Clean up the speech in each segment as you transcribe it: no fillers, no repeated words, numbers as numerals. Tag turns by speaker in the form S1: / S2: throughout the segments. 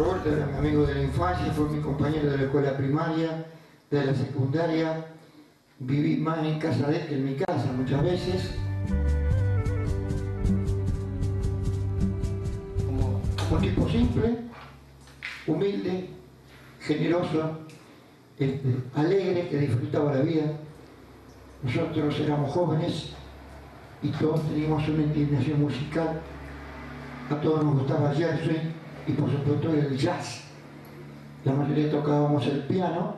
S1: Roberto era mi amigo de la infancia, fue mi compañero de la escuela primaria, de la secundaria. Viví más en casa de él que en mi casa muchas veces. Como un tipo simple, humilde, generoso, alegre, que disfrutaba la vida. Nosotros éramos jóvenes y todos teníamos una inclinación musical. A todos nos gustaba Jersey y por supuesto el jazz. La mayoría tocábamos el piano,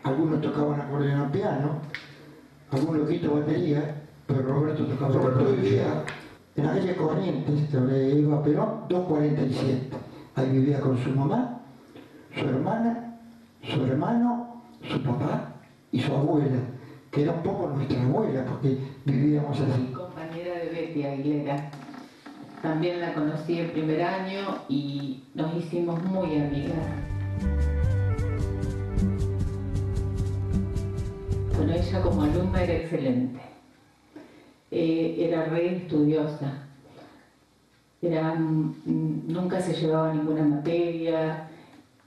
S1: algunos tocaban acordeón al piano, algún loquito batería, pero Roberto tocaba. Roberto vivía en la calle Corrientes, que iba a Perón, 247. Ahí vivía con su mamá, su hermana, su hermano, su papá y su abuela, que era un poco nuestra abuela, porque vivíamos así.
S2: Compañera de Betty Aguilera. También la conocí el primer año y nos hicimos muy amigas. Bueno, ella como alumna era excelente. Era re estudiosa. Nunca se llevaba ninguna materia.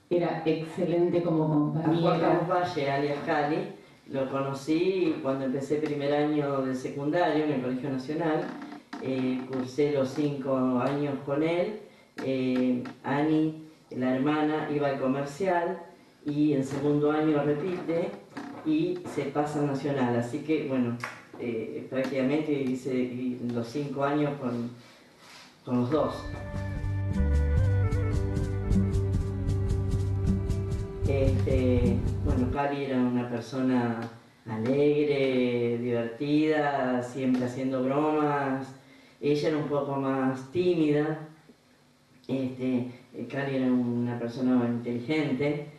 S2: Era excelente como compañera.
S3: A Juan Carlos Valle, alias Cali, lo conocí cuando empecé primer año del secundario en el Colegio Nacional. Cursé los 5 años con él. Ani, la hermana, iba al comercial y en segundo año repite y se pasa a Nacional. Así que, bueno, prácticamente hice los 5 años con los dos. Bueno, Cali era una persona alegre, divertida, siempre haciendo bromas. Ella era un poco más tímida. Cali era una persona inteligente,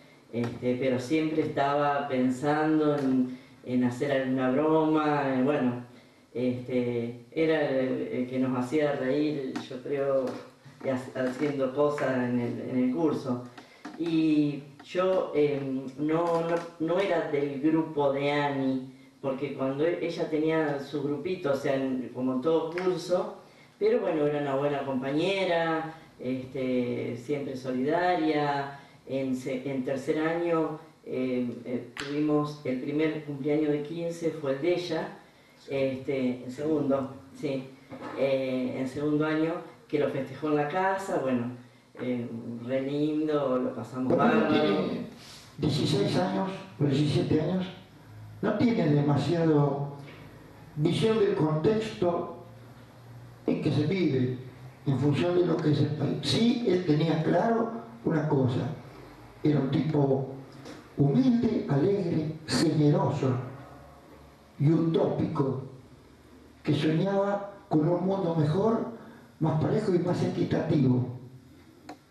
S3: pero siempre estaba pensando en hacer alguna broma. Bueno, era el que nos hacía reír, yo creo, haciendo cosas en el curso. Y yo no era del grupo de Ani, porque cuando ella tenía su grupito, o sea, como en todo curso, pero bueno, era una buena compañera, siempre solidaria. En tercer año tuvimos el primer cumpleaños de 15, fue el de ella, en segundo, sí, en segundo año, que lo festejó en la casa, bueno, re lindo, lo pasamos bárbaro.
S1: Tiene 16 años o 17 años, no tiene demasiado visión del contexto en que se vive, en función de lo que es el país. Sí, él tenía claro una cosa, era un tipo humilde, alegre, generoso y utópico, que soñaba con un mundo mejor, más parejo y más equitativo.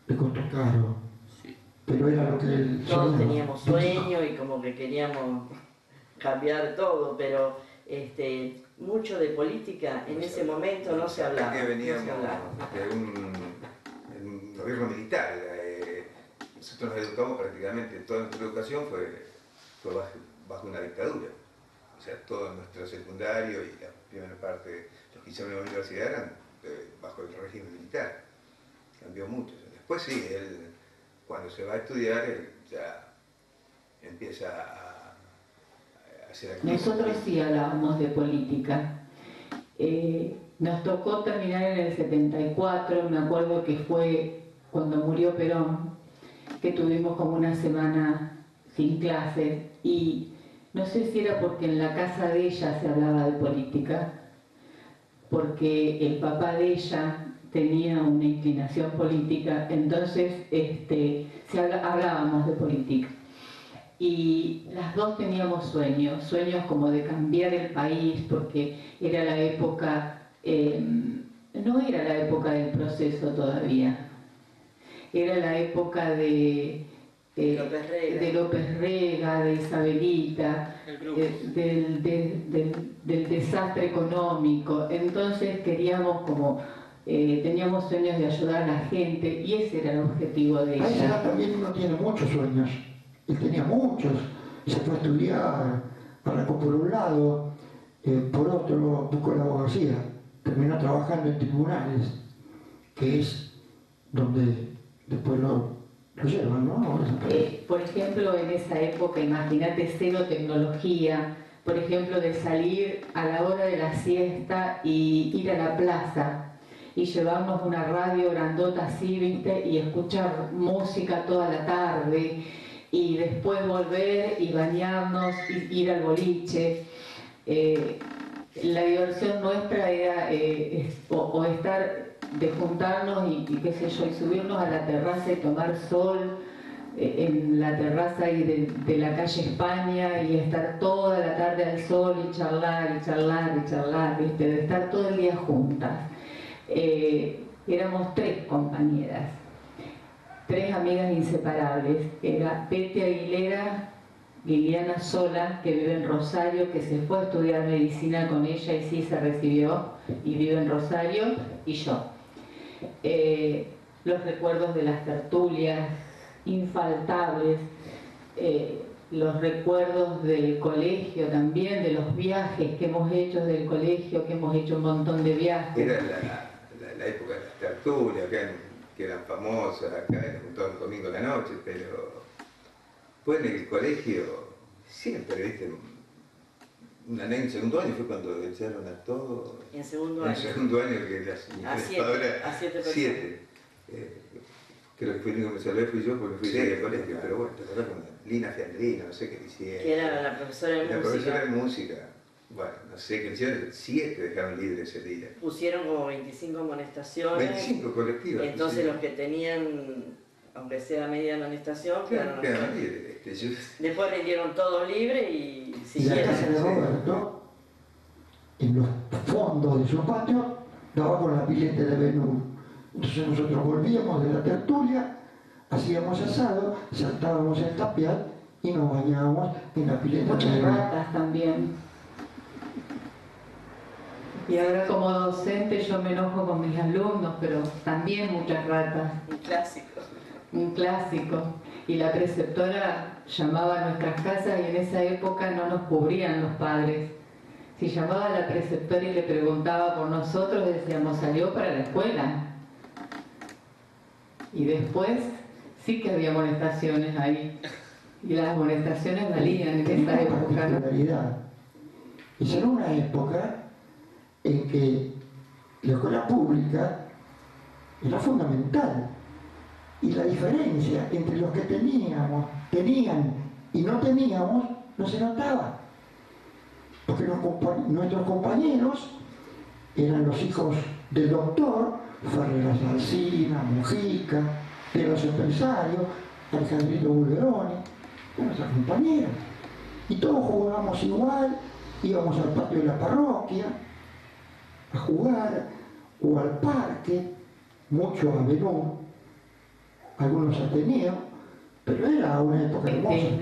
S1: Le costó caro, sí, pero era lo que él soñaba.
S3: Todos teníamos sueños y como que queríamos cambiar todo, pero mucho de política en ese momento no se hablaba.
S4: Que veníamos de un gobierno militar. Nosotros nos educamos prácticamente, toda nuestra educación fue bajo una dictadura. O sea, todo nuestro secundario y la primera parte, los que hicieron la universidad eran bajo el régimen militar. Cambió mucho. Después sí, él cuando se va a estudiar, él ya empieza a hacer actividad.
S2: Nosotros sí hablábamos de política. Nos tocó terminar en el 74, me acuerdo que fue cuando murió Perón, que tuvimos como una semana sin clases, y no sé si era porque en la casa de ella se hablaba de política, porque el papá de ella tenía una inclinación política, entonces hablábamos de política. Y las dos teníamos sueños como de cambiar el país, porque era la época, no era la época del proceso todavía, era la época de López Rega, de Isabelita, del desastre económico. Entonces queríamos teníamos sueños de ayudar a la gente y ese era el objetivo de ella.
S1: A esa edad también uno tiene muchos sueños. Él tenía muchos, se fue a estudiar, arrancó por un lado, por otro buscó la abogacía, terminó trabajando en tribunales, que es donde después lo lo llevan, ¿no?
S2: Por ejemplo, en esa época, imagínate, cero tecnología, por ejemplo, de salir a la hora de la siesta y ir a la plaza y llevarnos una radio grandota así, ¿viste? Y escuchar música toda la tarde y después volver y bañarnos y ir al boliche. La diversión nuestra era o estar de juntarnos y qué sé yo, y subirnos a la terraza y tomar sol en la terraza ahí de la calle España y estar toda la tarde al sol y charlar y charlar y charlar, ¿viste? De estar todo el día juntas. Éramos 3 compañeras, 3 amigas inseparables. Era Pete Aguilera, Liliana Sola, que vive en Rosario, que se fue a estudiar medicina con ella y sí se recibió y vive en Rosario, y yo. Los recuerdos de las tertulias infaltables, los recuerdos del colegio también, de los viajes que hemos hecho del colegio, que hemos hecho un montón de viajes.
S4: Era la época de las tertulias, que eran famosas, acá nos juntábamos un domingo a la noche, pero pues en el colegio siempre, ¿viste? Una anécdota en segundo año fue cuando echaron a todos.
S3: En segundo año.
S4: En segundo año, que
S3: a 7 personas.
S4: 7. Creo que fue el único que me salvé fui yo porque fui de colegio, pero bueno, te acordás con Lina Fiandrina, no sé qué hicieron.
S3: Que era la profesora de música.
S4: La profesora de música. Bueno, no sé qué hicieron, 7 dejaron libre ese día.
S3: Pusieron como 25 amonestaciones.
S4: 25 colectivos.
S3: Entonces los que tenían, aunque sea media amonestación, quedaron
S4: libres.
S3: Después rindieron todos libres y
S1: Y la casa de
S3: siguieron.
S1: Roberto, en los fondos de su patio, daba con la pileta de Benú. Entonces nosotros volvíamos de la tertulia, hacíamos asado, saltábamos el tapial y nos bañábamos en la pileta de
S2: Muchas
S1: Benú.
S2: ratas también. Y ahora como docente yo me enojo con mis alumnos, pero también muchas ratas.
S3: Un clásico.
S2: Un clásico. Y la preceptora llamaba a nuestras casas y en esa época no nos cubrían los padres. Si llamaba a la preceptora y le preguntaba por nosotros, decíamos, salió para la escuela. Y después sí que había amonestaciones ahí. Y las amonestaciones valían en esa época.
S1: Particularidad. Es en una época en que la escuela pública era fundamental. Y la diferencia entre los que tenían y no teníamos, no se notaba. Porque nuestros compañeros eran los hijos del doctor, Ferreras Alsina, Mujica, de los empresarios, Alejandrito Bulgeroni, de nuestros compañeros. Y todos jugábamos igual, íbamos al patio de la parroquia a jugar, o al parque, mucho a Benú, algunos Ateneos, pero era una época hermosa.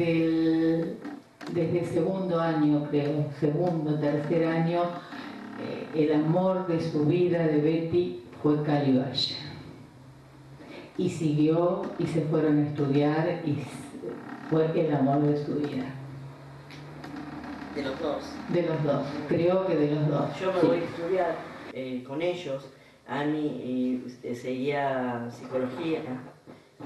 S2: Desde el segundo año, creo, segundo, tercer año, el amor de su vida de Betty fue Cali Valle. Y siguió y se fueron a estudiar y fue el amor de su vida.
S3: De los dos.
S2: De los dos, creo que de los dos.
S3: Yo me voy a estudiar con ellos. Ani seguía psicología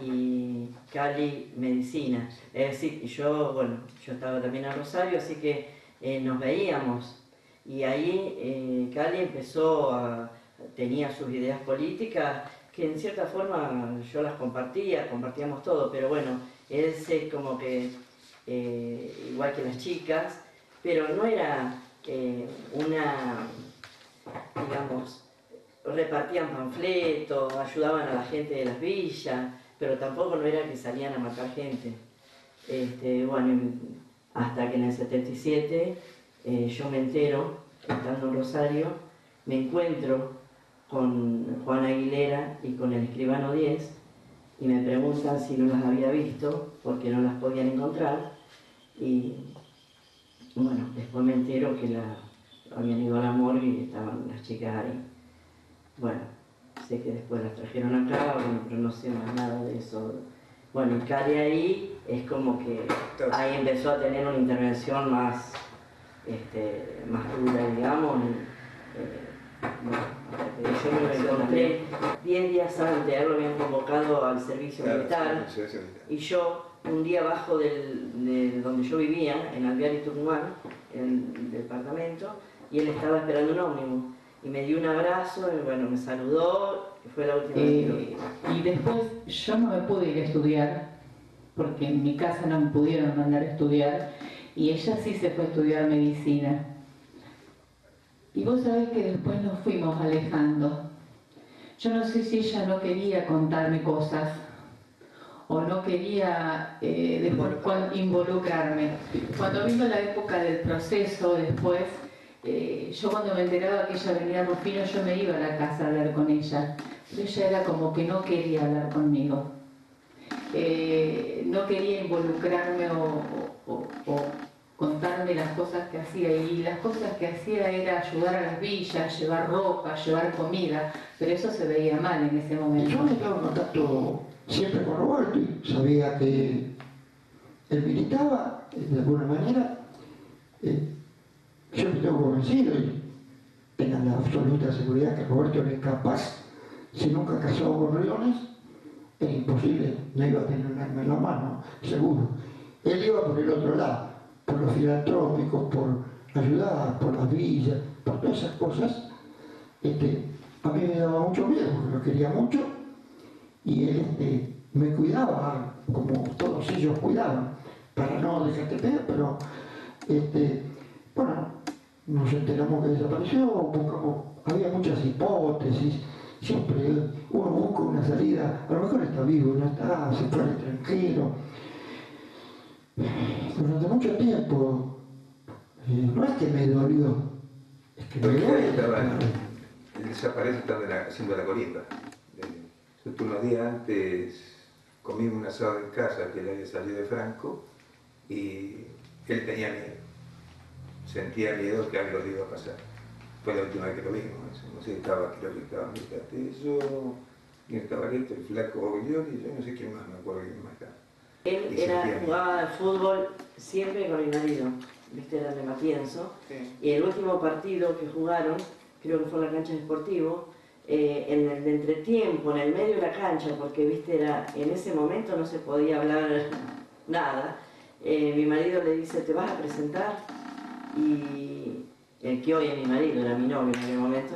S3: y Cali medicina. Es decir, yo estaba también en Rosario, así que nos veíamos. Y ahí Cali tenía sus ideas políticas, que en cierta forma yo las compartíamos todo, pero bueno, él como que, igual que las chicas, pero no era digamos, repartían panfletos, ayudaban a la gente de las villas, pero tampoco no era que salían a matar gente. Hasta que en el 77 yo me entero, estando en Rosario, me encuentro con Juan Aguilera y con el escribano 10 y me preguntan si no las había visto porque no las podían encontrar y bueno, después me entero que habían ido a la morgue y estaban las chicas ahí. Bueno, sé que después las trajeron acá, pero no sé más nada de eso. Bueno, y Cali ahí es como que ahí empezó a tener una intervención más dura, digamos, hasta yo me lo encontré 10 días antes, a él lo habían convocado al servicio militar, y yo, un día abajo de donde yo vivía, en Alvear y Tucumán, en el departamento, y él estaba esperando un ómnibus, y me dio un abrazo, y bueno, me saludó, y fue la última vez que lo vi.
S2: Y después yo no me pude ir a estudiar, porque en mi casa no me pudieron mandar a estudiar, y ella sí se fue a estudiar medicina. Y vos sabés que después nos fuimos alejando. Yo no sé si ella no quería contarme cosas o no quería después involucrarme. Cuando vino la época del proceso después, yo cuando me enteraba que ella venía a Rufino, yo me iba a la casa a hablar con ella. Pero ella era como que no quería hablar conmigo. No quería involucrarme o contarme las cosas que hacía, y las cosas que hacía era ayudar a las villas, llevar ropa, llevar comida, pero eso se veía mal en ese momento.
S1: Yo estaba en contacto siempre con Roberto y sabía que él militaba de alguna manera. Yo me tengo convencido y tengan la absoluta seguridad que Roberto era capaz, si nunca casó con Riones, era imposible, no iba a tener un arma en la mano, seguro. Él iba por el otro lado, por los filantrópicos, por ayudar, por las villas, por todas esas cosas. A mí me daba mucho miedo, porque lo quería mucho, y él me cuidaba, como todos ellos cuidaban, para no dejarte pegar, pero bueno, nos enteramos que desapareció, buscamos, había muchas hipótesis, siempre uno busca una salida, a lo mejor está vivo, no está, se fue al extranjero. Durante mucho tiempo, no es que me dolió, es que me duele.
S4: Él desaparece estando haciendo la colimba. Yo unos días antes comí un asado en casa que él había salido de Franco y él tenía miedo. Sentía miedo que algo le iba a pasar. Fue la última vez que lo vimos. No sé, creo que estaba mi Castello, y estaba Barreto, el flaco Boglioli, y yo no sé quién más, me acuerdo quién más estaba.
S3: Él jugaba al fútbol siempre con mi marido, viste, era de Matienzo, sí. Y el último partido que jugaron, creo que fue en la cancha de Sportivo, en el entretiempo, en el medio de la cancha, porque viste, en ese momento no se podía hablar nada, mi marido le dice, ¿te vas a presentar? Y el que hoy es mi marido, era mi novio en aquel momento,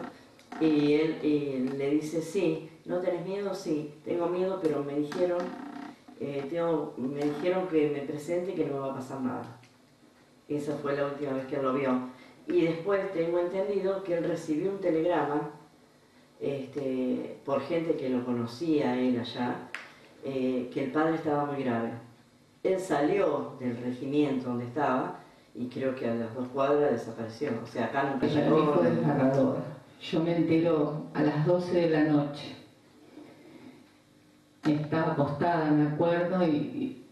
S3: y él le dice, sí, ¿no tenés miedo? Sí, tengo miedo, pero me dijeron que me presente y que no me va a pasar nada. Esa fue la última vez que él lo vio. Y después tengo entendido que él recibió un telegrama por gente que lo conocía él allá, que el padre estaba muy grave. Él salió del regimiento donde estaba y creo que a las 2 cuadras desapareció. O sea, acá nunca llegó.
S2: Para mí fue desgarrador. Yo me entero a las 12 de la noche. Estaba acostada, me acuerdo, y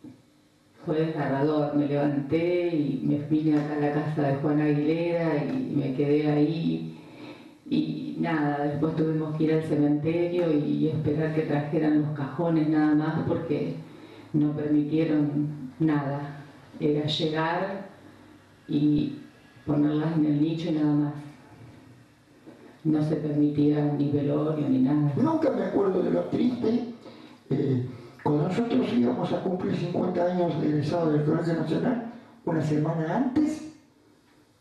S2: fue desgarrador. Me levanté y me vine acá a la casa de Juan Aguilera y me quedé ahí. Y nada, después tuvimos que ir al cementerio y esperar que trajeran los cajones nada más porque no permitieron nada. Era llegar y ponerlas en el nicho y nada más. No se permitía ni velorio ni nada.
S1: Nunca me acuerdo de lo triste. Cuando nosotros íbamos a cumplir 50 años de egresado del Colegio Nacional, una semana antes,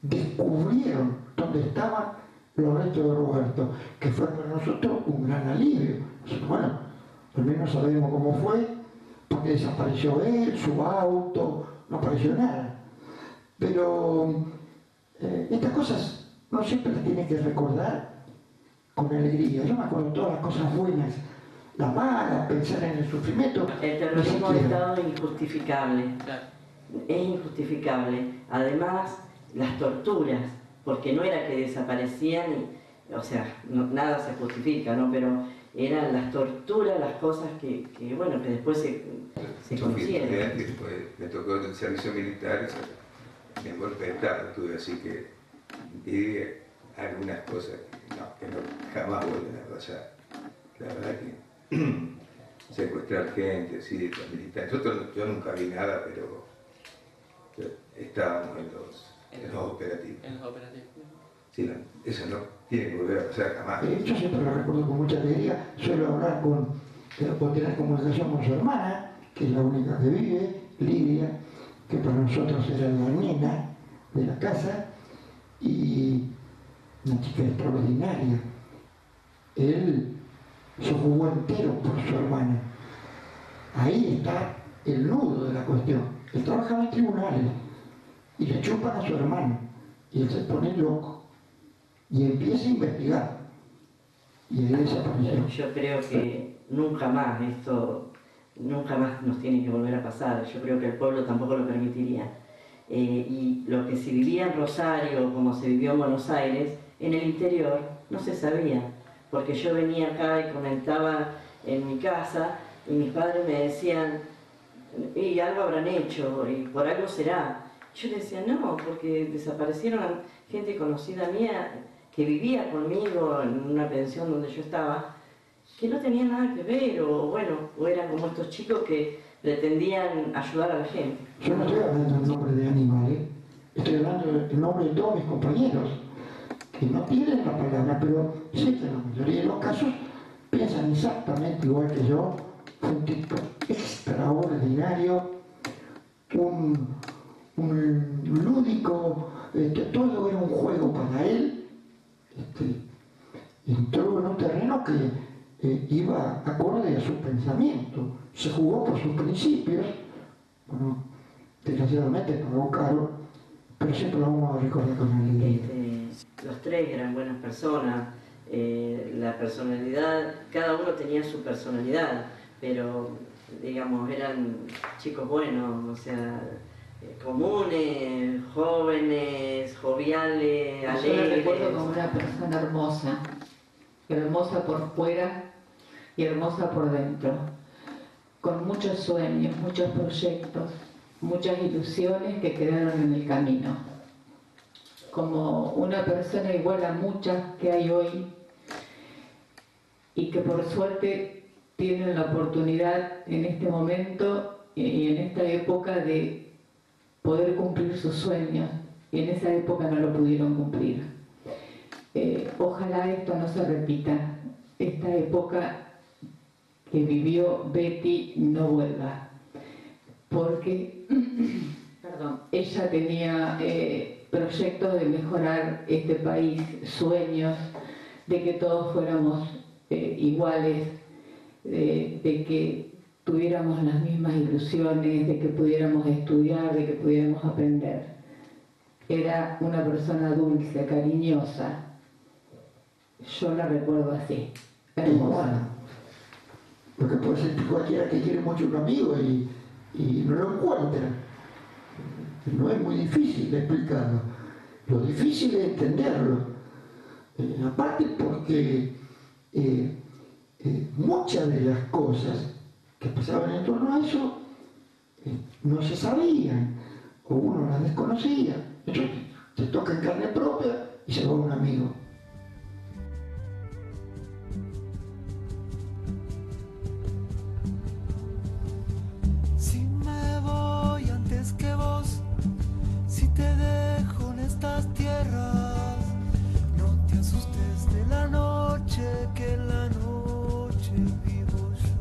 S1: descubrieron dónde estaban los restos de Roberto, que fue para nosotros un gran alivio. Bueno, al menos sabemos cómo fue, porque desapareció él, su auto, no apareció nada. Pero estas cosas no siempre las tiene que recordar con alegría. Yo me acuerdo de todas las cosas buenas, las malas, pensar en el sufrimiento.
S3: El terrorismo de Estado es injustificable. Es injustificable. Además, las torturas, porque no era que desaparecían, o sea, nada se justifica, ¿no? Pero eran las torturas, las cosas que bueno, que después se conocieron.
S4: Después me tocó el servicio militar, en golpe de Estado tuve, así que viví algunas cosas que no jamás vuelven a pasar. La verdad que secuestrar gente, sí, los militares. Yo nunca vi nada, pero estábamos en los operativos.
S5: En los operativos.
S4: Sí, eso no tiene que volver a pasar jamás.
S1: Yo siempre lo recuerdo con mucha alegría. Suelo hablar o tener comunicación con su hermana, que es la única que vive, Lidia, que para nosotros era la nena de la casa, y una chica extraordinaria. Él se jugó entero por su hermana. Ahí está el nudo de la cuestión. Él trabajaba en tribunales y le chupan a su hermano y él se pone loco y empieza a investigar y él desapareció.
S3: Yo creo que nunca más nos tiene que volver a pasar. Yo creo que el pueblo tampoco lo permitiría. Y lo que se vivía en Rosario, como se vivió en Buenos Aires, en el interior no se sabía, porque yo venía acá y comentaba en mi casa y mis padres me decían, y algo habrán hecho, y por algo será. Yo les decía, no, porque desaparecieron gente conocida mía que vivía conmigo en una pensión donde yo estaba, que no tenían nada que ver, o eran como estos chicos que pretendían ayudar a la gente.
S1: Yo no estoy hablando en nombre de Aníbal, estoy hablando en nombre de todos mis compañeros, que no tienen la palabra, pero sé que la mayoría de los casos piensan exactamente igual que yo. Fue un tipo extraordinario, un lúdico, todo era un juego para él. Entró en un terreno que iba acorde a su pensamiento, se jugó por sus principios. Bueno, desgraciadamente pagó caro, pero siempre lo vamos a recordar con alegría.
S3: Los tres eran buenas personas, la personalidad, cada uno tenía su personalidad, pero digamos, eran chicos buenos, o sea, comunes, jóvenes, joviales,
S2: Yo lo
S3: alegres.
S2: recuerdo como una persona hermosa, hermosa por fuera y hermosa por dentro, con muchos sueños, muchos proyectos, muchas ilusiones que quedaron en el camino. Como una persona igual a muchas que hay hoy y que por suerte tienen la oportunidad en este momento y en esta época de poder cumplir sus sueños, y en esa época no lo pudieron cumplir. Ojalá esto no se repita, esta época que vivió Betty no vuelva, porque perdón, ella tenía proyectos de mejorar este país, sueños de que todos fuéramos iguales, de que tuviéramos las mismas ilusiones, de que pudiéramos estudiar, de que pudiéramos aprender. Era una persona dulce, cariñosa. Yo la recuerdo así, hermosa.
S1: Lo que puede sentir cualquiera que quiere mucho a un amigo y no lo encuentra. No es muy difícil de explicarlo. Lo difícil es entenderlo. Aparte porque muchas de las cosas que pasaban en torno a eso no se sabían o uno las desconocía. Entonces se toca en carne propia y se va un amigo.
S5: Si me voy antes que vos, si te dejo en estas tierras, no te asustes de la noche, que en la noche vivo yo.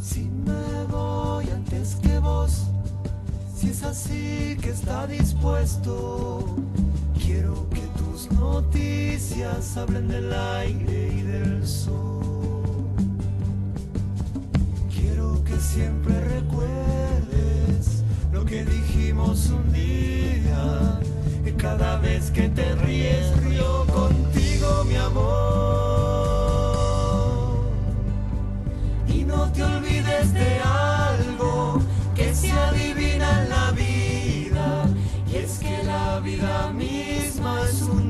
S5: Si me voy antes que vos, si es así que está dispuesto, quiero que tus noticias hablen del aire y del sol. Quiero que siempre recuerdes lo que dijimos un día, que cada vez que te ríes río contigo, mi amor. Y no te olvides de algo que se adivina en la vida, y es que la vida misma es un